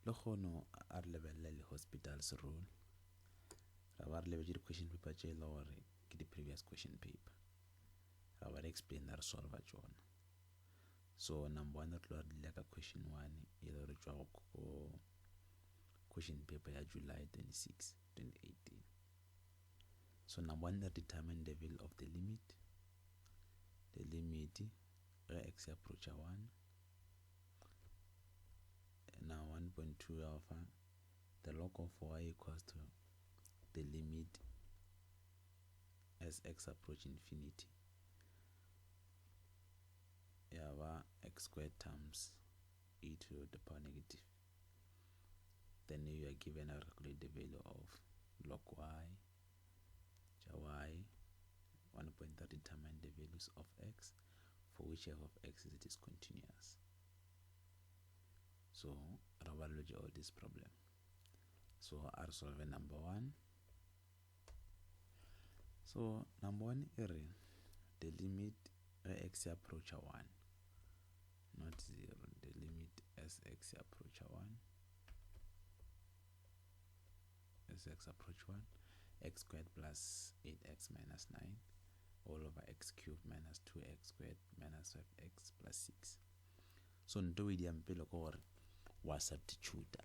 le kgono a re lebelele le hospitals rule ra ba re lebetse di-question paper tše e le gore ke di-previous question paper ra ba re explain re solve tšona. So number one re tlo re dile ka question 1 e le re tšwa go question paper ya July 26 2018. So number one, determine the value of the limit. The limit x approach 1. Now 1.2 alpha. The log of y equals to the limit as x approach infinity. Yeah, x squared times e to the power negative. Then you are given a calculate the value of log y. Y 1.3 determine the values of x for which f of x is discontinuous. So I will all this problem. So I solve number one. So number one is the limit x approach 1, not 0. The limit as x approach 1, as x approach 1, x squared plus 8x minus 9 all over x cubed minus 2x squared minus 5x plus 6. So nto we diampelo ko gore wa substitute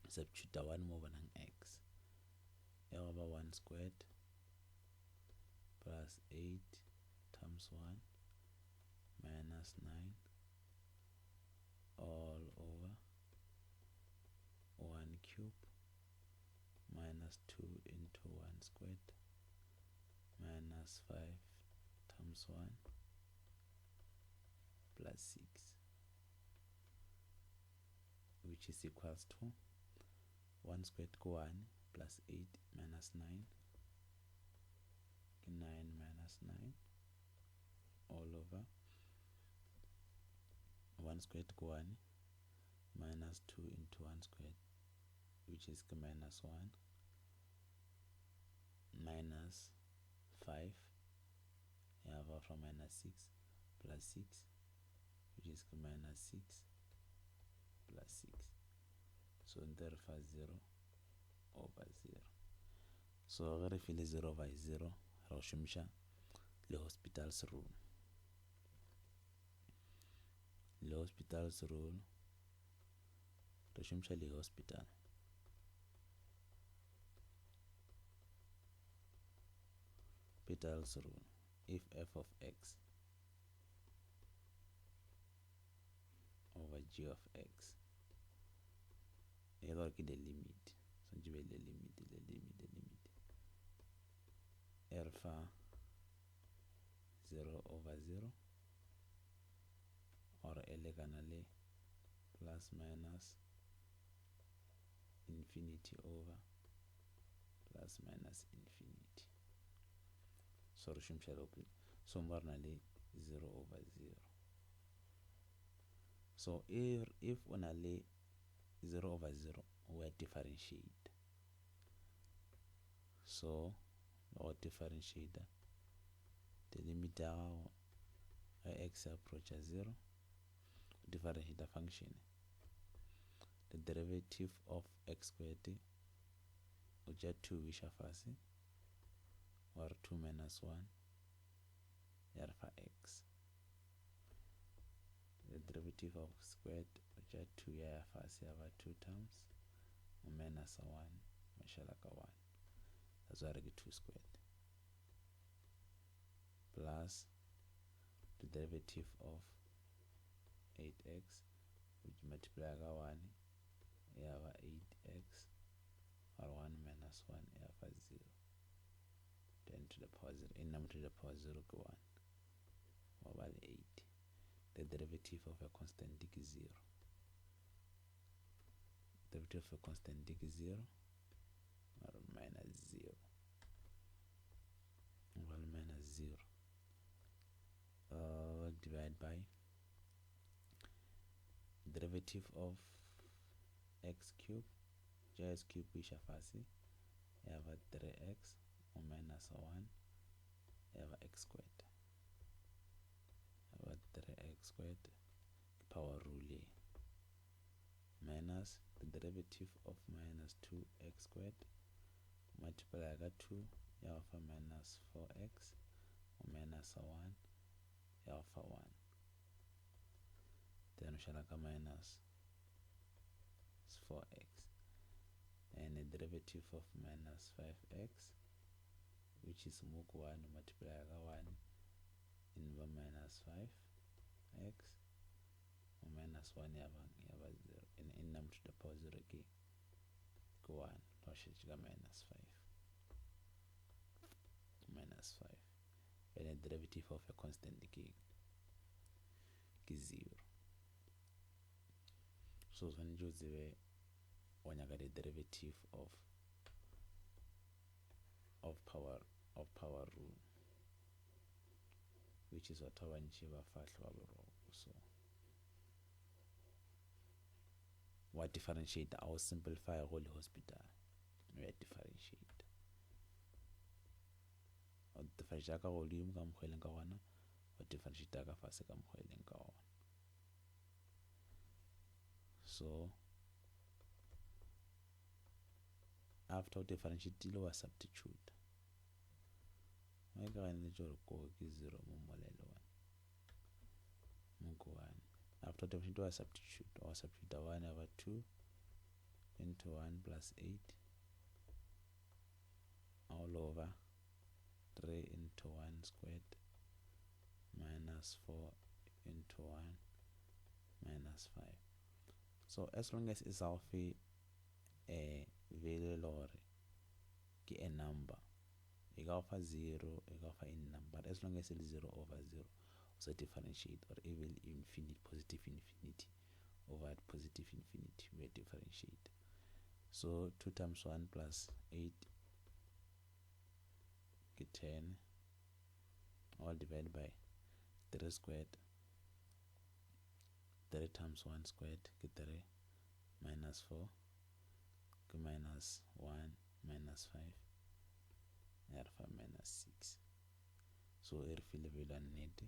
1 more than x over 1 squared plus 8 times 1 minus 9 all over 1 cube minus 2 into 1 squared minus 5 times 1 plus 6, which is equals to 1 squared 1 plus 8 minus 9, 9 minus 9 all over 1 squared 1 minus 2 into 1 squared, which is minus 1 minus 5 from minus 6 plus 6, which is minus 6 plus 6. So therefore 0 over 0. So re file 0 over 0 ra shumisha le hospitals rule. Le hospitals rule ra shumisha le hospital. Hospitals rule. If f of x over g of x either the limit, so the limit alpha 0 over 0 or eleganally plus minus infinity over plus minus infinity. So so marnally 0 over 0. So if only 0 over 0 we differentiate, so our differentiate the limit of x approaches 0, differentiate the function, the derivative of x squared which are 2 which are fast or 2 minus 1 alpha x, the derivative of squared which are 2 alpha over 2 times minus 1 mashalaka 1, that's why I get 2 squared plus the derivative of 8x which multiply 1 over 8x or 1 minus 1 over 0, 10 to the power 0, in number to the power 0 go 1 over 8. The derivative of a constant dig is 0. Derivative of a constant dig is 0 or minus 0. Well, minus 0. Divide by derivative of x cube, jx cube which afasi, have 3x or minus 1 have x squared. Have 3x squared power rule minus minus the derivative of minus 2x squared multiply ka 2 yafa minus 4x minus 1 yafa 1, then ushala ka minus 4x, and the derivative of minus 5x, which is muk 1 multiply ka 1 in the minus 5x minus 1 yaba 0, in number to the power 0 ke 1 ka minus 5, and the derivative of a constant ke 0. So when you use the derivative of power rule, which is what one chiva fatwa. So what differentiate our simplify whole hospital, we differentiate or differentiate ka volume ka mkhweleng ka wana, or differentiate ka fase ka mkhweleng ka wana. So after differentiate wa substitute ka ne joro ko ke 0 mo molelo mo 1. After differentiate wa substitute 1 over 2 into 1 plus 8 all over 3 into 1 squared minus 4 into 1 minus 5. So as long as it's alpha a value lore ki a number, you go for 0, you go for in number, but as long as it's 0 over 0, so differentiate, or even infinity, positive infinity over positive infinity, we differentiate. So 2 times 1 plus 8 get 10, all divided by 3 squared, 3 times 1 squared get 3, minus 4 minus 1 minus 5 alpha minus 6. So it feel very need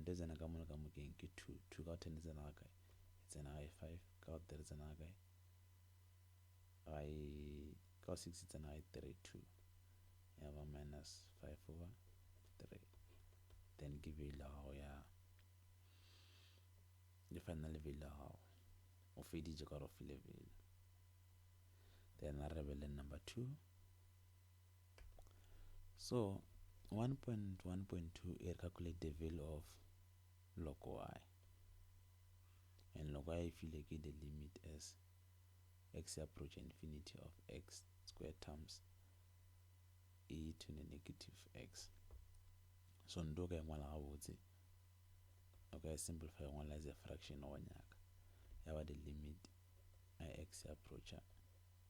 there's an agamma again 2 got 10 is an aga, it's an I 5 got there is an aga, I got 6 it's an I 3 2, you have a minus 5 over 3, then give you law, yeah, the final law of ADJ got of level. Then I rebel number 2. So 1.1.2 calculate the value of log y, and log y if you like the limit as x approach infinity of x squared times e to the negative x. So ndoga mwala awuzi, okay, simplify one as a fraction or nyaka. Yawa the limit x approach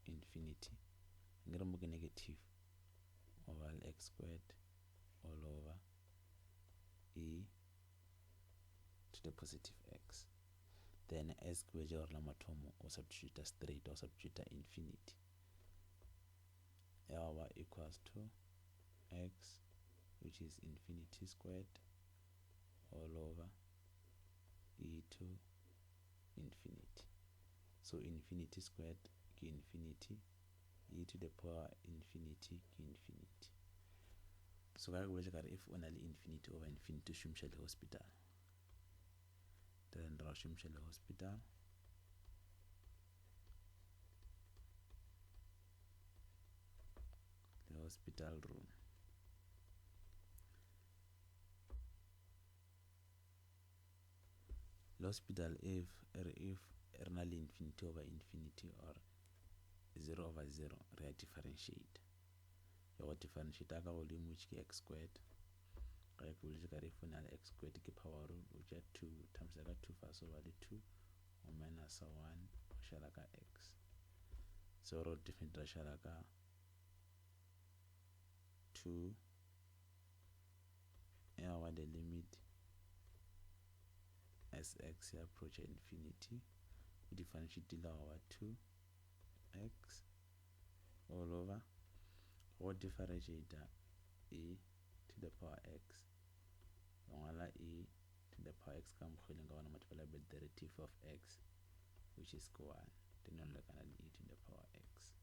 infinity, ngera muke negative over x squared all over e to the positive x. Then s squared or lamatomo or substitute straight or substitute infinity. Yawa equals to x, which is infinity squared all over e to infinity. So infinity squared ki infinity, e to the power infinity ki infinity. So if only infinity over infinity shumshele hospital, then draw shumshele hospital, the hospital room. The hospital if really infinity over infinity or 0 over 0, we differentiate. You differentiate aga volume which is x squared. Correct, we'll just get x squared ki power rule, which is 2 times 2 first over the 2 or minus 1 shalaka x. So road different shalaka 2. Here what the limit as x approach infinity, we differentiate over 2x all over what differentiate e to the power x, e to the power x come multiply by the derivative of x, which which is 1 then on like an e to the power x,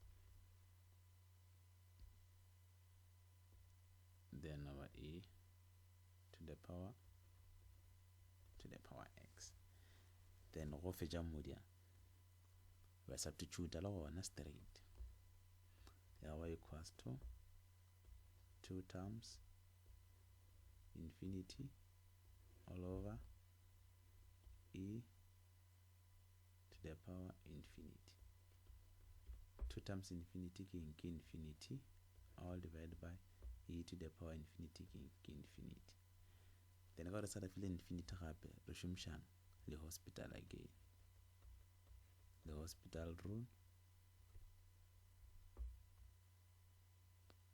then over e to the power x, then go fetša modia ba substitute le gona straight ya y equals to 2 times infinity all over e to the power infinity. 2 times infinity ke infinity all divided by e to the power infinity ke infinity. Then ga re sa file infinity gape re šomišana le hospital again, the hospital rule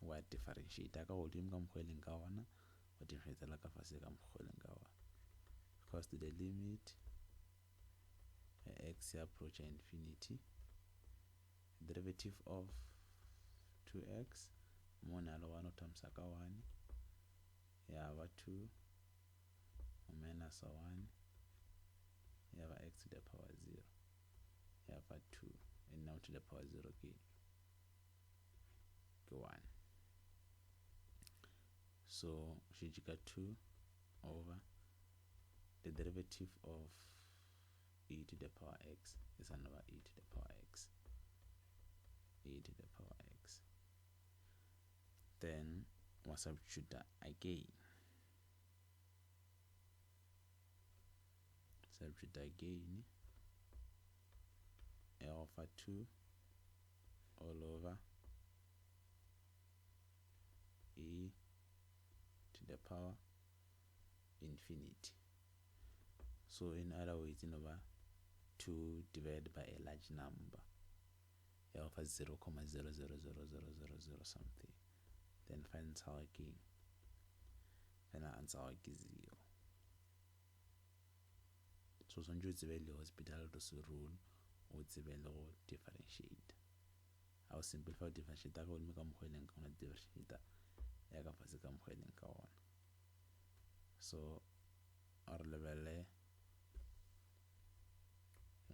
wa differentiate ka godimo ka mokgwa eleng ka ona wa differentiate ka fase ka mokgwa eleng ka ona, because to the limit x approach infinity, derivative of 2x mo na le 1 times ka 1 ya ba 2 minus 1 ya ba x to the power 0 ya ba 2 and now to the power 0 ke 1. So she got 2 over the derivative of e to the power x is another e to the power x, e to the power x. Then we substitute again, substitute again alpha 2 all over e to the power infinity. So in other words, 2 divided by a large number alpha 0,00000 something, then find our again, and answer our 0. So sonjo tsebe le hospital rule o tsebe le go differentiate. How simplify differentiate ka go ka mokgwa eleng ka ona differentiate ya ka fase ka mokgwa eleng ka ona. So our level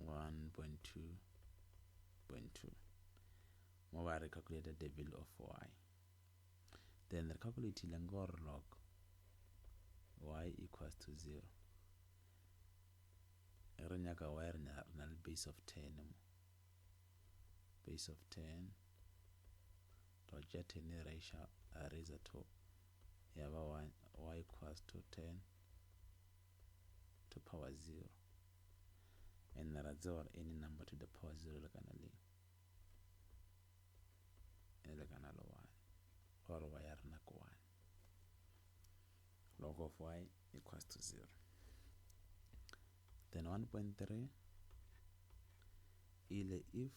1.2.2 mo ba re calculate the value of y, then re calculate ile ngor log y equals to 0. Re nyaka y re na le base of 10 mo, base of 10 to ja 10 ratio a raise to ya ba y equals to 10 to power 0, and ra tseba any number to the power 0 le kana le 1 or y ya rena ko 1, log of y equals to 0. Then 1.3 ile if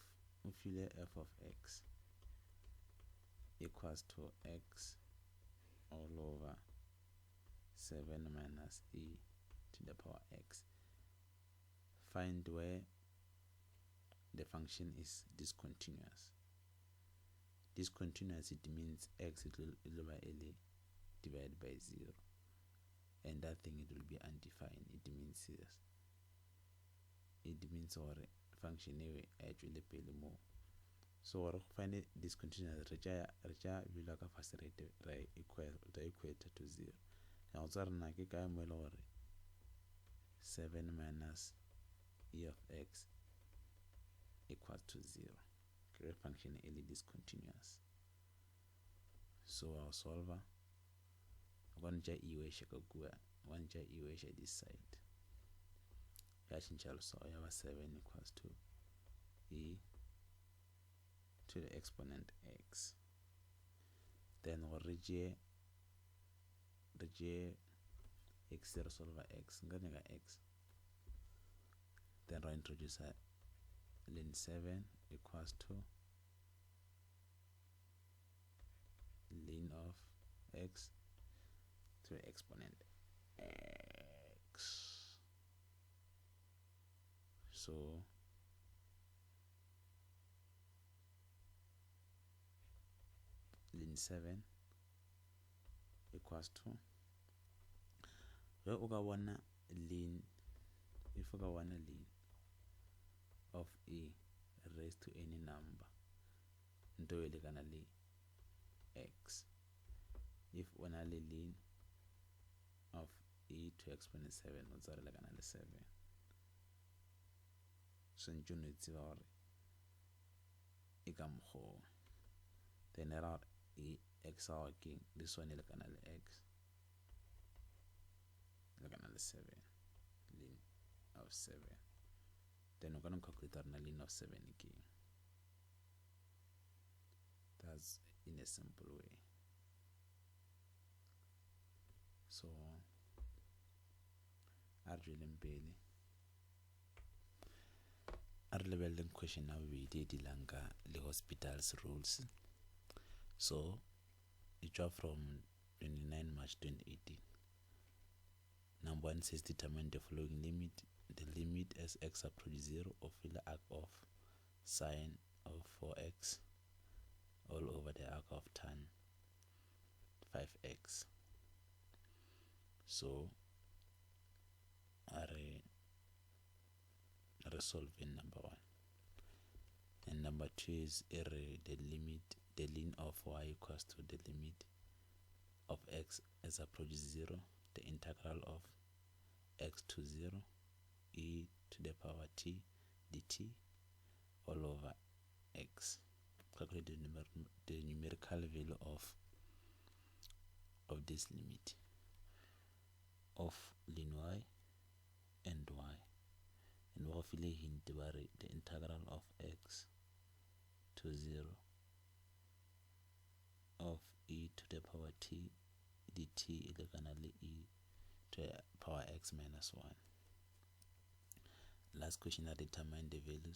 we file f of x equals to x all over 7 minus e to the power x, find where the function is discontinuous. Discontinuous, it means x it will be divided by 0, and that thing it will be undefined. It means yes, it means our function anyway actually pele mo. So or find it discontinuous reja bila ka fast rate right equate to 0. Now tsara na ke ka mo le gore 7 minus e of x equals to 0. Create function is discontinuous. So our solver one ja iweshe ka kuwa one ja iweshe this side ya chinchalo, so ya 7 equals to e to the exponent x. Then we reje x solver x ngane x, then we introduce ln 7 equals to ln of x to the exponent x. So ln 7 equals to if we got one ln of e raised to any number nto e lekana le x. If o na le ln of e to exponent 7 o tsa re lekana le 7, sentse no tseba gore e ka mokgwa. Then era e x a ke this one e lekana le x lekana le 7, ln of 7. Then o ka no calculate na ln of 7 ke. That's in a simple way. So a re jweleng pele a re lebeleleng question ya bobedi e dilang ka le hospitals rules. So e tšwa from 29 March 2018. Number 1 says determine the following limit. The limit as x approaches 0 of the arc of sine of 4x all over the arc of tan 5x. So are resolving number 1. And number 2 is the limit, the ln of y equals to the limit of x as approaches 0, the integral of x to 0 e to the power t dt all over x. Calculate the numerical value of this limit of ln y and y. And we'll feel a hint about the integral of x to 0 of e to the power t dt equal e to the power x minus 1. Last question, I determine the value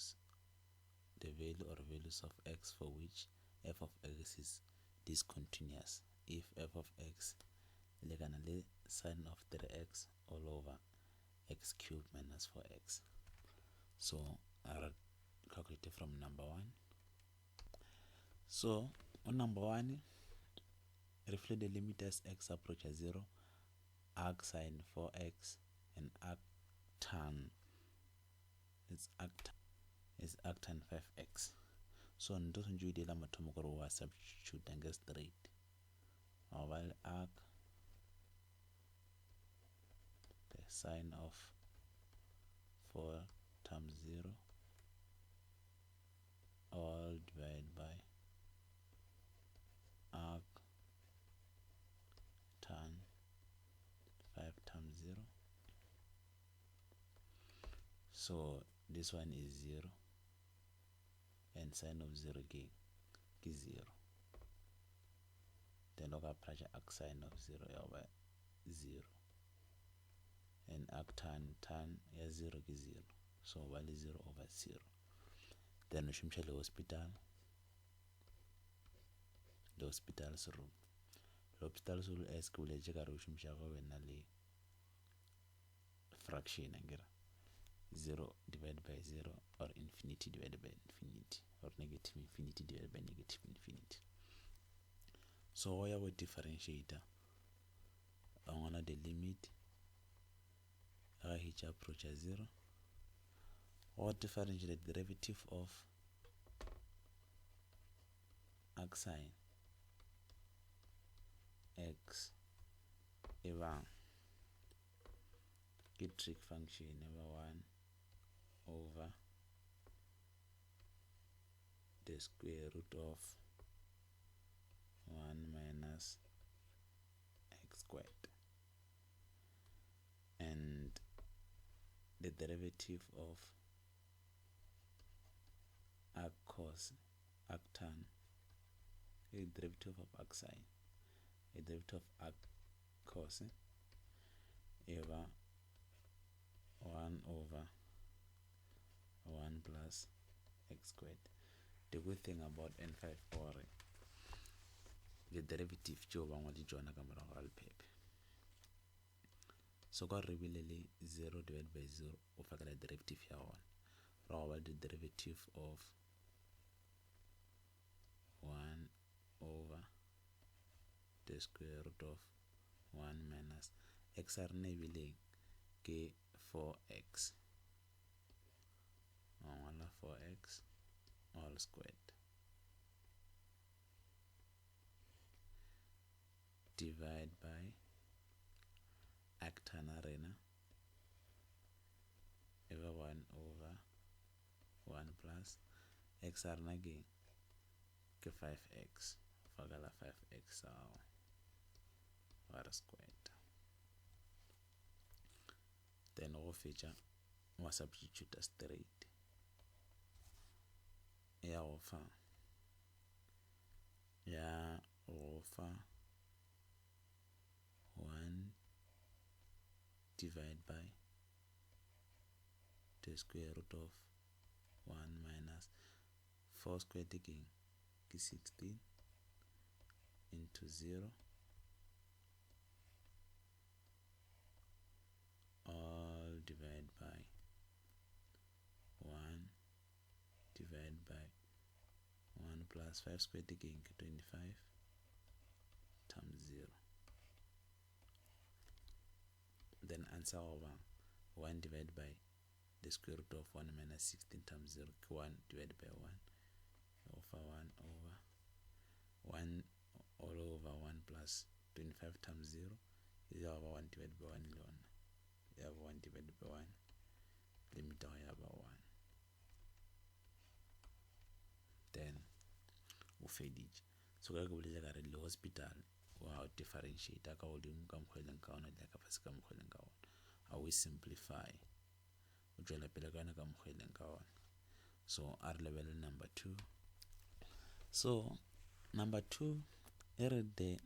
or values of x for which f of x is discontinuous. If f of x is sine of 3x all over x cubed minus 4x. So I'll calculate it from number 1. So on number 1, reflect the limit as x approaches 0, arc sine 4x and arc tan arc tan 5x. So nto se njui dela mathomo gore wa substitute and get straight. While arc the sine of 4 times 0 all divided by arc tan 5 times 0. So this one is 0 and sine of 0 is 0. Then look at pressure arc sine of 0 over 0 and arc tan is 0 is 0. So value 0 over 0. Then we should the hospital's rule. The hospital's rule is que le llega a fraction 0 divided by 0 or infinity divided by infinity or negative infinity divided by negative infinity. So why are we differentiator? I want the limit h approaches 0 or differentiate the derivative of arc sine x ever get trig function number 1 over the square root of 1 minus x squared, and the derivative of arc cos arc tan, a derivative of arc sine, a derivative of arc cos over 1 over 1 plus x squared. The good thing about N5 or the derivative job on what you join a camera pep. So got reveal 0 divided by 0 of a derivative here on. Raw the derivative of 1 over the square root of 1 minus x are enabling k 4x. 4x all squared divide by actana rena over 1 over 1 plus x arena ke 5x fakala 5x ao wara squared then go fetša wa substitute straight ya go fa 1 divide by the square root of 1 minus 4 squared again ke 16 into 0 all divided by 1 divided by 1 plus 5 squared again ke 25 times 0 then answer over 1 divided by the square root of 1 minus 16 times 0 ke 1 divided by 1 over 1 over 1 all over 1 plus 25 times 0 is over 1 divided by 1 leon you have 1 divided by 1 limit of about 1 then we fadage so ka go bolela ka re le hospital wa differentiate ka godimo ka mkhweleng ka ona le ka fase ka mkhweleng ka ona how we simplify o tšwela pele ka ona ka mkhweleng ka ona so r level number 2 so number 2 the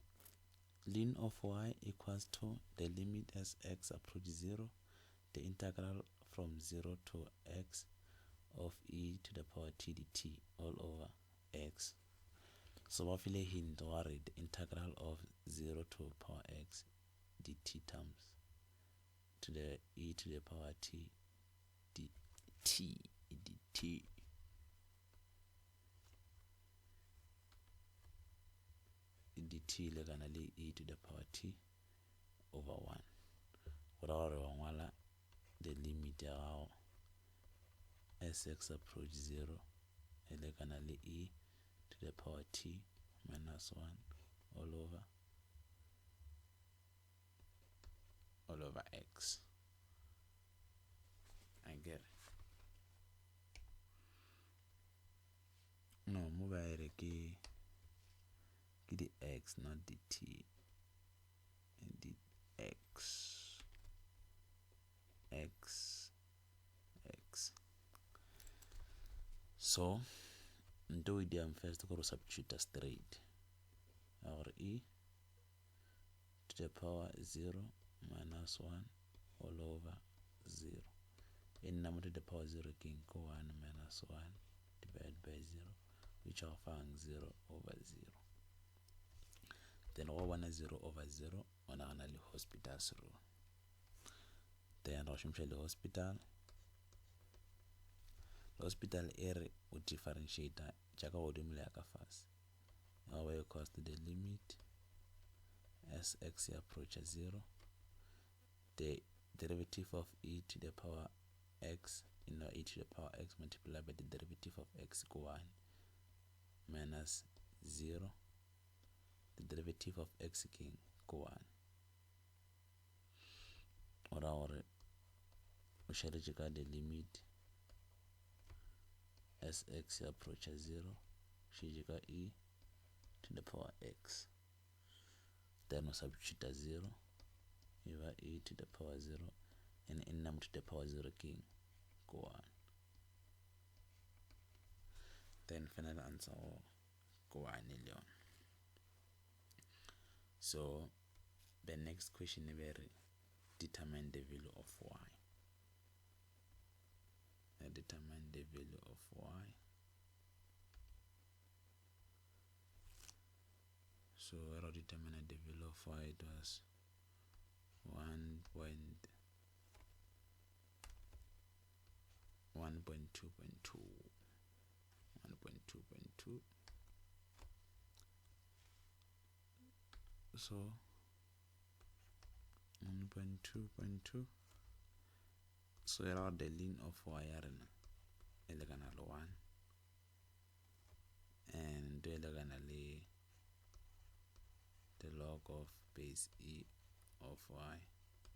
ln of y equals to the limit as x approach 0 the integral from 0 to x of e to the power t dt all over x so what feel hint or the integral of 0 to power x dt terms to the e to the power t dt le kana le e to the power t over 1 gora gore wa ngwala the limit ya gago as x approach 0 le kana le e to the power t minus 1 all over x I get it. No mobile ke the x not the t and the x so ndo idiom first go substitute straight or e to the power 0 minus 1 all over 0 in number to the power 0 king go 1 minus 1 divided by 0 which are found 0 over 0 then go 1 0 over 0 on a hospital's rule then the hospital area would differentiate jaaka godimo le ka fase now we equals to the limit as x approaches 0 the derivative of e to the power x e to the power x multiplied by the derivative of x equal 1 minus 0 the derivative of x king equal 1 or we shall check the limit as x approaches 0 shijika e to the power x then we substitute 0 over e to the power 0 and n number to the power 0 king go 1 then final answer go 1 million. So the next question is very determine the value of y. Determine the value of y. So I determine the value of y. It was 1.2.2 so 1.2.2 so era the ln of y arena ele kana le into elegana the log of base e of y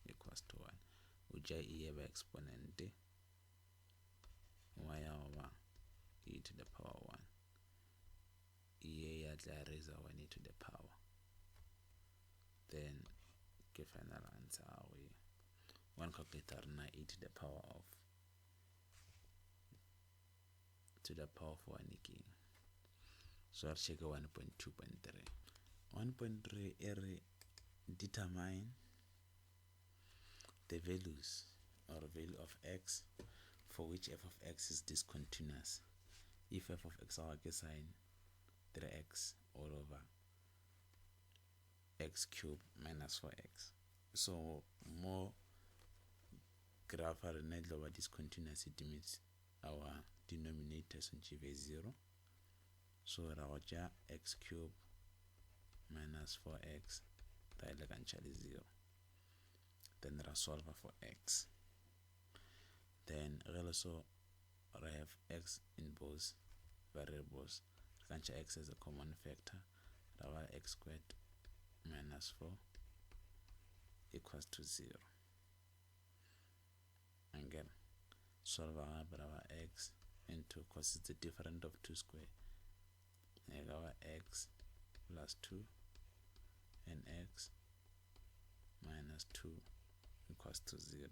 equals to 1 uja e by exponent y over e to the power 1 e ya tla raise 1 e to the power, then ke final answer we 1 calculator na e to the power of 1 again. So I'll check 1.2.3. 1.3 area determine the values or value of x for which f of x is discontinuous. If f of x our sign 3x all over x cubed minus 4x. So more graph are over discontinuous, it means our denominators on GV 0. So raja x cubed minus 4x diagonally 0. Then solve for x. Then we'll also have x in both variables. X as a common factor. X squared minus 4 equals to 0. Again, solve our x into, because it's the difference of 2 square. Our x plus 2 and x minus 2 equals to 0.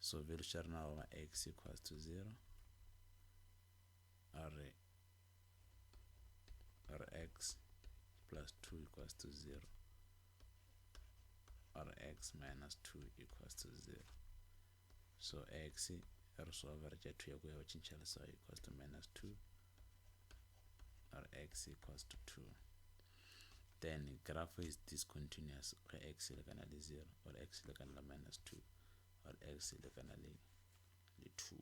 So we'll share now our x equals to 0 or x plus 2 equals to 0 or x minus 2 equals to 0. So x resolve equals to minus 2 or x equals to 2. Then graph is discontinuous, x is 0 or x is minus 2 or x is 2.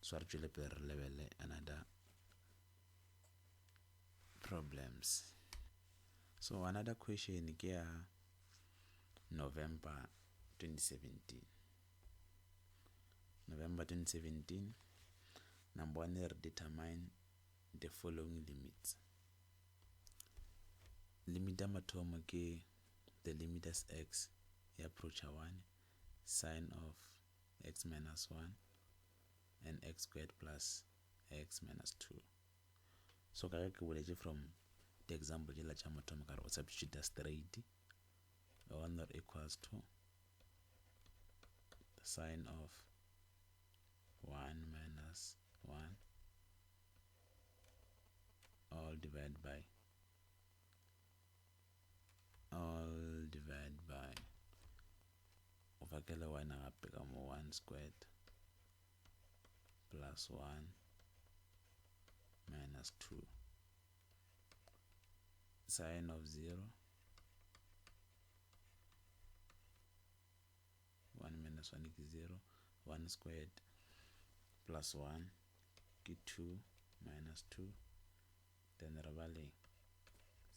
So actually per level another problems. So another question here, November 2017. November 2017, number 1 determine the following limits. Limit amatoma ke the limit as x approach 1 sine of x minus 1 and x squared plus x minus 2. So from the example or substitute as straight 1 that equals to the sine of 1 minus 1 all divided by 1 squared plus 1 minus 2 sine of 0 1 minus 1 is 0 1 squared plus 1 is 2 minus 2 then ravale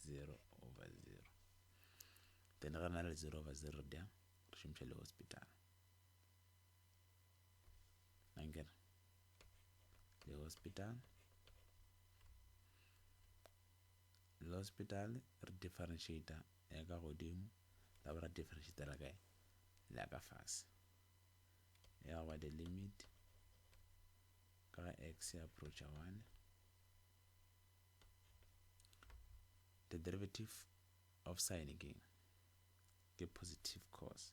0 over 0 then ranal 0 over 0 there shimshele hospital angel the hospital differentiator ega godimo la differentiator la ka fase ya wa the limit ka x approach 1 the derivative of sine again ke positive cos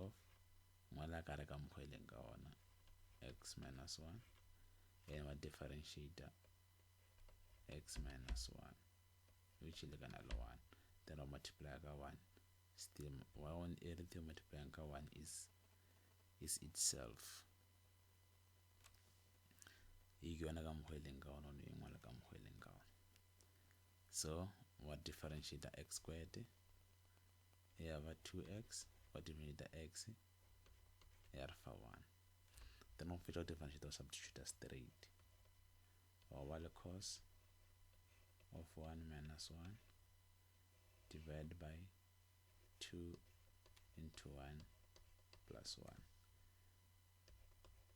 of ngwala ka re ka mokgweleng ka ona x minus 1 and wa differentiator x minus 1 which is gonna 1 then I multiply by 1 still one everything multiplying by 1 is itself so what differentiate the x squared here have 2x what differentiate the x here for 1 then we will differentiate or substitute as straight or while cos of 1 minus 1 divided by 2 into 1 plus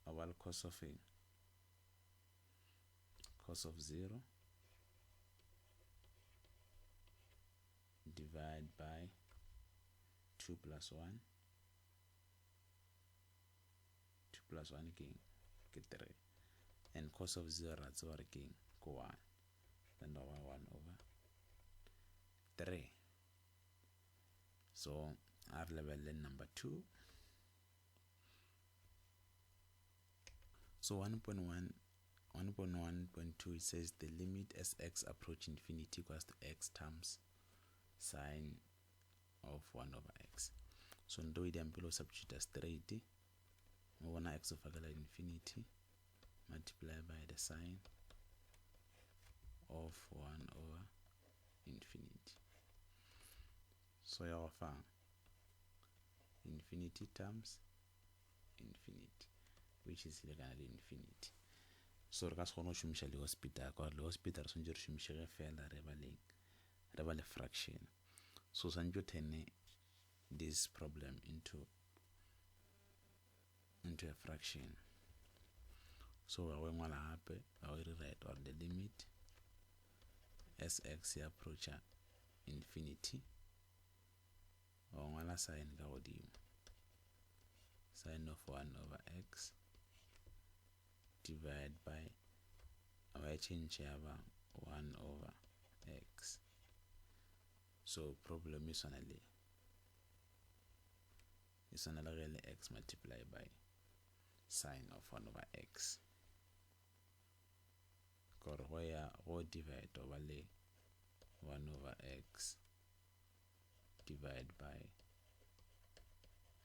1. Our cos of cos of 0 divide by 2 plus 1, 2 plus 1 again, get 3, and cos of 0 ra tseba re keng ko 1, then over 1 over 3. So our level number 2. So 1.1.2 it says the limit as x approach infinity equals to x times sine of 1 over x. So ndo ide ampelo substitute straight. We want x of infinity multiply by the sine of 1 over infinity. So your infinity times infinity, which is legally infinity. So re ka se kgone go šomiša le hospital ka gore le hospital se ntse re šomišege fela re ba le fraction. So santse o turn this problem into a fraction. So wa go ngwala gape wa go rewrite or the limit as x approach infinity, wa go ngwala sine ka godimo, sine of 1 over x divide by our change over 1 over x. So problem is only really x multiplied by sine of 1 over x. Because where go divide over 1 over x divide by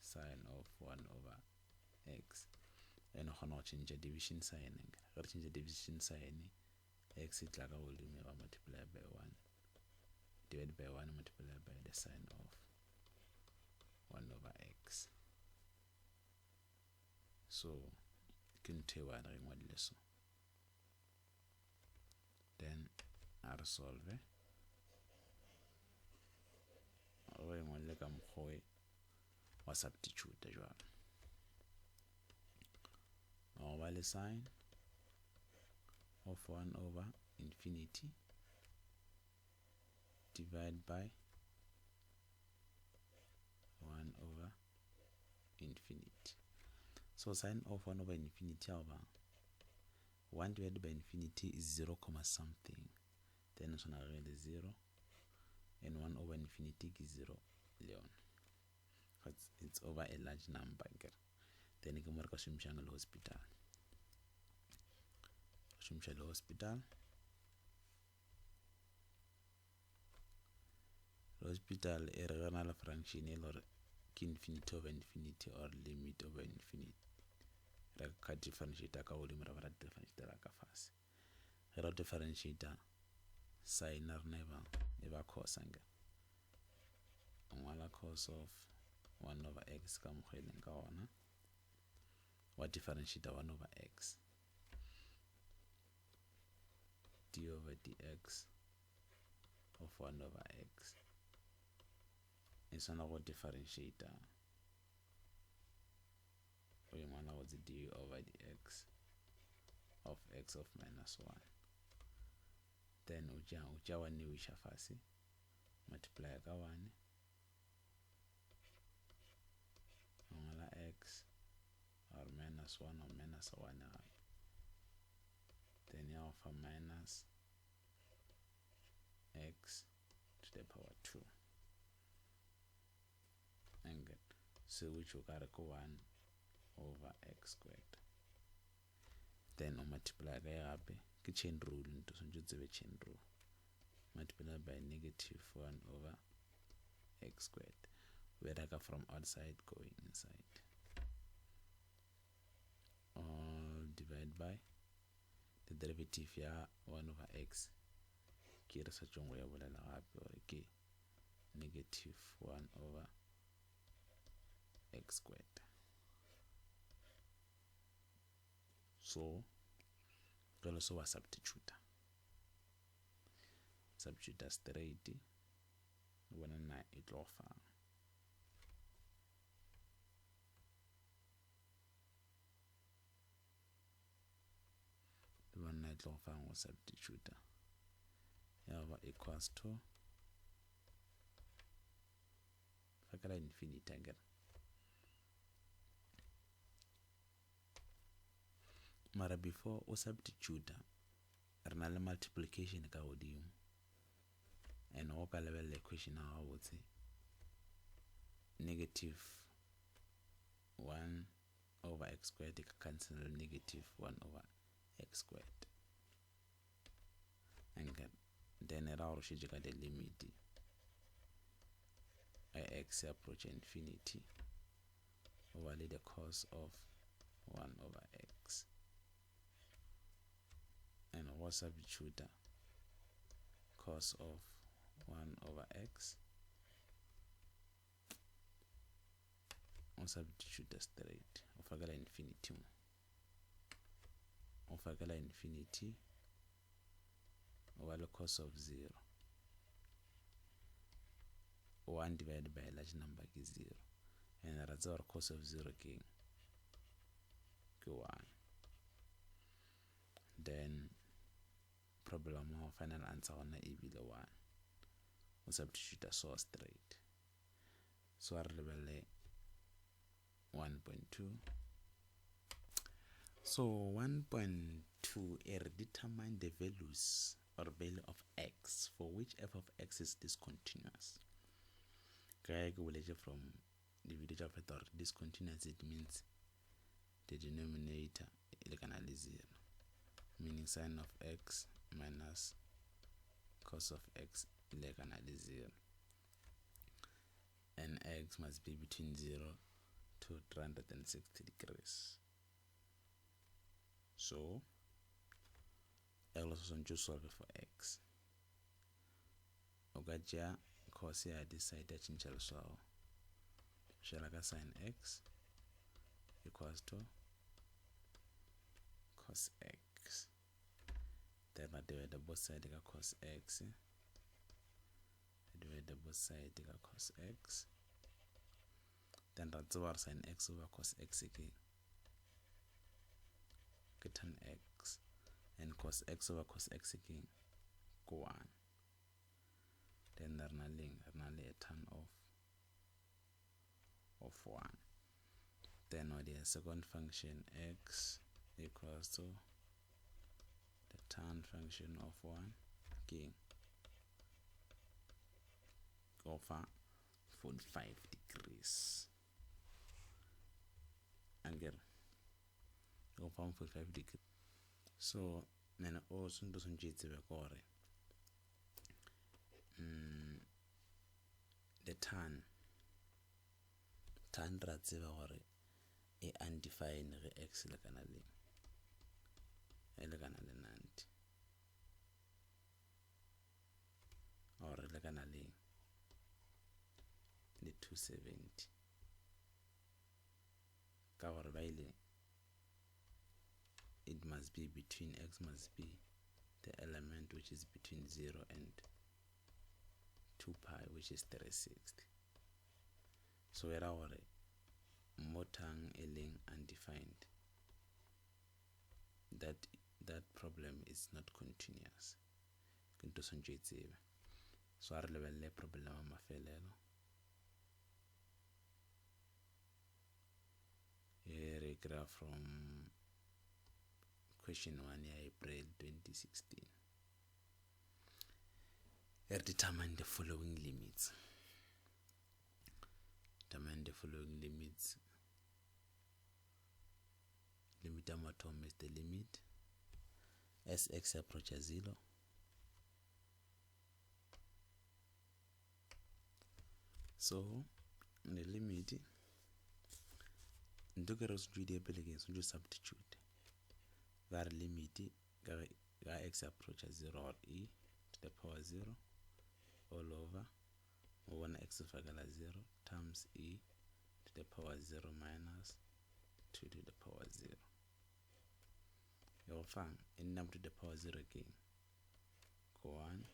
sine of 1 over x. And now change the division sign. Change the division sign. X is like a volume multiplied by 1 divided by 1 multiplied by the sine of 1 over x. So can tell what I want lesson. Then I resolve it. I want to come home or substitute as well. Now the sine of 1 over infinity divide by 1 over infinity. So sine of 1 over infinity over 1 divided by infinity is 0, something. Then it's really 0, and 1 over infinity is 0 leon. It's over a large number. Then you can work a hospital. Hospital a regional function or infinity over infinity or limit over infinity. Raka differentiator ka volume ra differentiator ka fase. Re differentiator sine never cos anga. Ngwala cos of 1 over x ka mokgweleng ka ona. What differentiator 1 over x d over dx of 1 over x is another differentiator. We want to d over dx of x of minus 1. Then uja 1 ni wisha fasi multiply ka 1 ngala x or minus 1 or minus 1 then you offer minus x to the power 2 and so which will got 1 over x squared. Then multiply by chain rule into some chain rule multiply by negative 1 over x squared, where I got from outside going inside. All divided by the derivative here 1 over x. Kira sa chongo ya bolela gape gore ke negative 1 over x squared. So we also was substitute straight when it offer tlo fa go substitute ya ba equals to fakela infinity again. Mara before o substitute re na le multiplication ka godimo, and go ka lebelela equation ya gago botse, negative 1 over x squared e ka cancel negative 1 over x squared, and then e ra gore šetše ka the limit x approach infinity over the cos of 1 over x, and go substitute cos of 1 over x, o substitute straight, o fakela infinity mo, o fakela infinity over the cos of 0, 1 divided by a large number ke 0, and ra tseba gore cos of 0 ke 1. Then problem of final answer gona e bile 1, o substitute so straight, so re lebelle 1.2. So 1.2 determine the values or value of x for which f of x is discontinuous. Kaya ke boletse from the video of it, or discontinuous, it means the denominator e lekana le 0, meaning sin of x minus cos of x e lekana le 0, and x must be between 0 to 360 degrees. So I also want to solve it for x. O ka tšea cos ya this side ya tšhentšha leswao, šala ka sin x equals to cos x, then I divide both sides ka cos x, divide both sides ka cos x, then ra tseba sin x over cos x ke tan x, and cos x over cos x ke 1, then re na le a tan of 1. Then what is second function x equals to the tan function of 1 ke over 45 degrees. Again, over 45 degrees. So then also doesn't get the tan ra tseba gore e undefined ge x lekana le 90 or lekana le 270, ka gore ba ile it must be between, x must be the element which is between 0 and 2 pi, which is 360. So era gore motang eling undefined, that problem is not continuous. So a re lebelle problem a mafelelo, re kry from question 1 ya April 2016. Determine the following limits. Determine the following limits. Limit atom is the limit as x approaches 0. So the limit into substitute that limit x approaches 0 or e to the power 0 all over 1 x factor 0 times e to the power 0 minus 2 to the power 0. You'll find in number to the power 0 again. Go 1,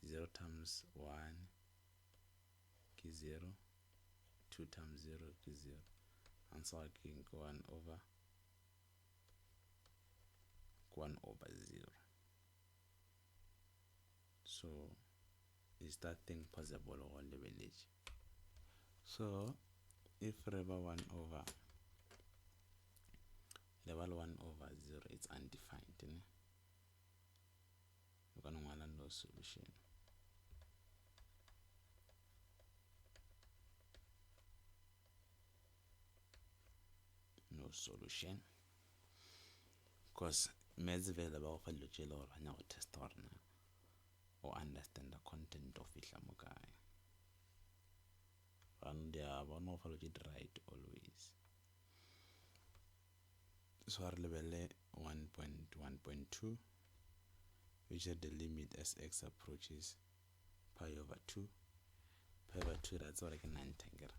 0 times 1 is 0, 2 times 0 is 0, and so again go 1 over 1 over 0. So is that thing possible or level? So if level 1 over 0 it's undefined, we're going to want no solution. No solution, because maths available for the or test or understand the content of it. And they are one of it right always. So our level 1.1.2, which is the limit as x approaches pi over 2. Pi over 2, that's all I can untangle.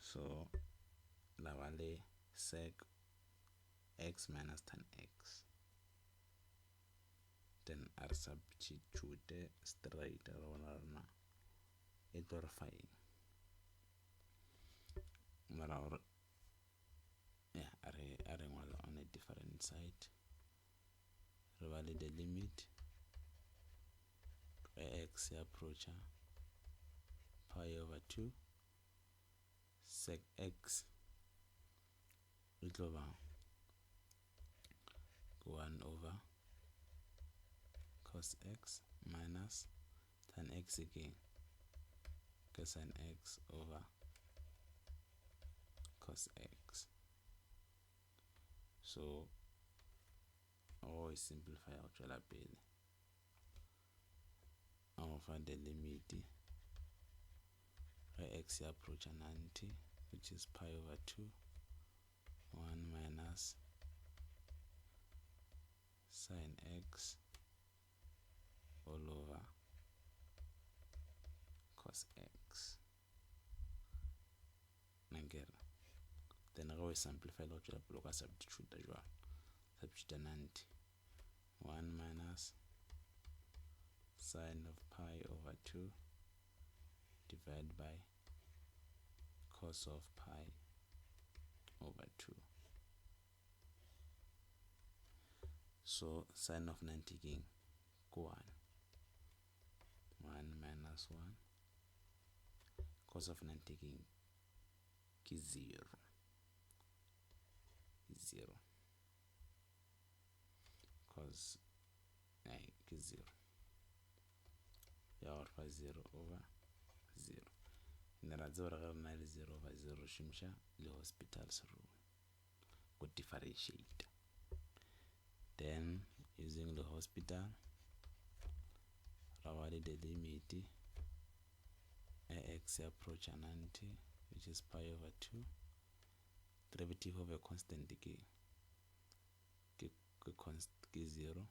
So lavale sec x minus tan x. Then our substitute straight around it verifying. Yeah, are on a different side. Revalid the limit x approach pi over 2 sec x equal 1 over cos x minus tan x again, cosine x over cos x. So always simplify out your label. I'll find the limit x approach 90, which is pi over 2, 1 minus sine x all over cos x. Again, then I always simplify lot of block substitute as well. Substitute 90, 1 minus sine of pi over 2 divided by cos of pi over 2. So sine of 90 again, go 1 minus 1, cos of 90 again, 0, cos 0, yeah, or 0 over 0. Nerazzora 0 over 0 shimsha the hospital's rule. Could differentiate. Then using the hospital, rawali the limit x approach 90, which is pi over 2, derivative of a constant decay, constant 0,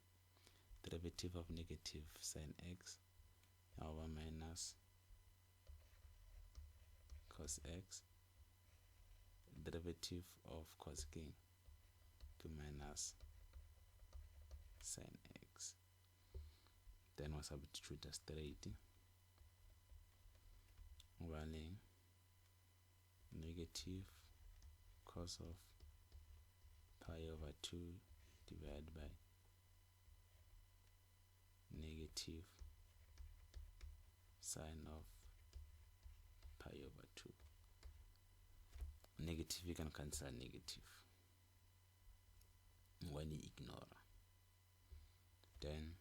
derivative of negative sine x over minus cos x, derivative of cos gain to minus sine x. Then we substitute a straight running negative cos of pi over 2 divided by negative sine of pi over 2. Negative, you can cancel negative when you ignore. Then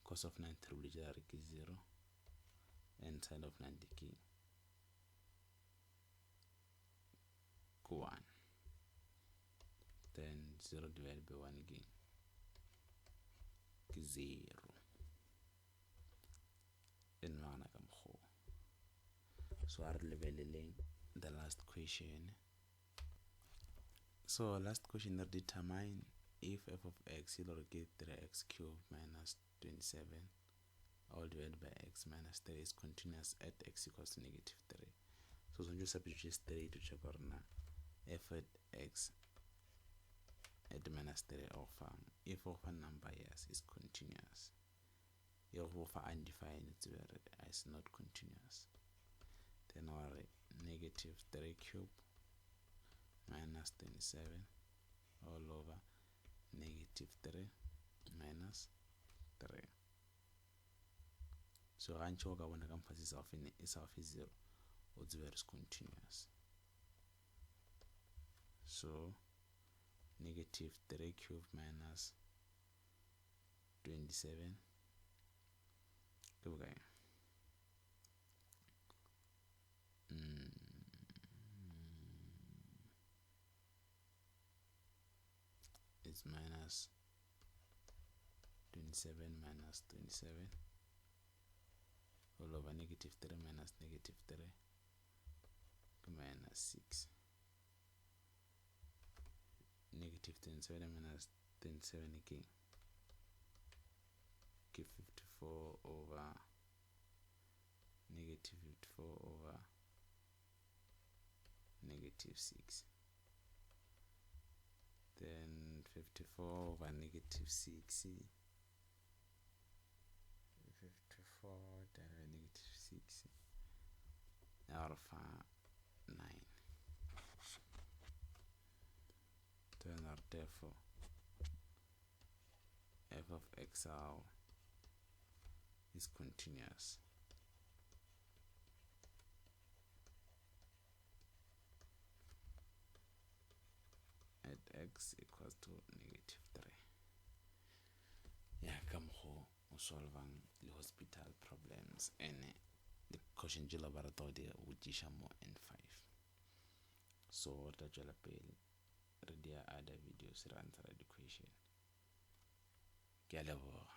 cos of 90 is 0 and sine of 90 go 1. Then 0 divided by 1 again, 0. So our leveling the last question. So last question, determine if f of x will get 3x cubed minus 27 all divided by x minus 3 is continuous at x equals to negative 3. So when you substitute 3 to check on f at x at minus 3 of if of a number yes is continuous. If of undefined it's not continuous. Then our negative 3 cube minus 27 all over negative 3 minus 3. So gantši o ka bona ka mfase self is 0 o tsebe is continuous. So negative 3 cubed minus 27 ke bokae? It's minus 27 minus 27 all over negative 3 minus negative 3 minus 6. Negative 27 minus 27 again. Give 54 over negative 54 over negative 6. Then 54 over negative 6. 54 divided by negative 6 out of 9. Turn out therefore f of xl is continuous at x equals to negative 3. Yeah, come home solving the hospital problems and the question jela baratode ujisha more N5. So ta jela pele ready other videos run the question. Ke a leboga.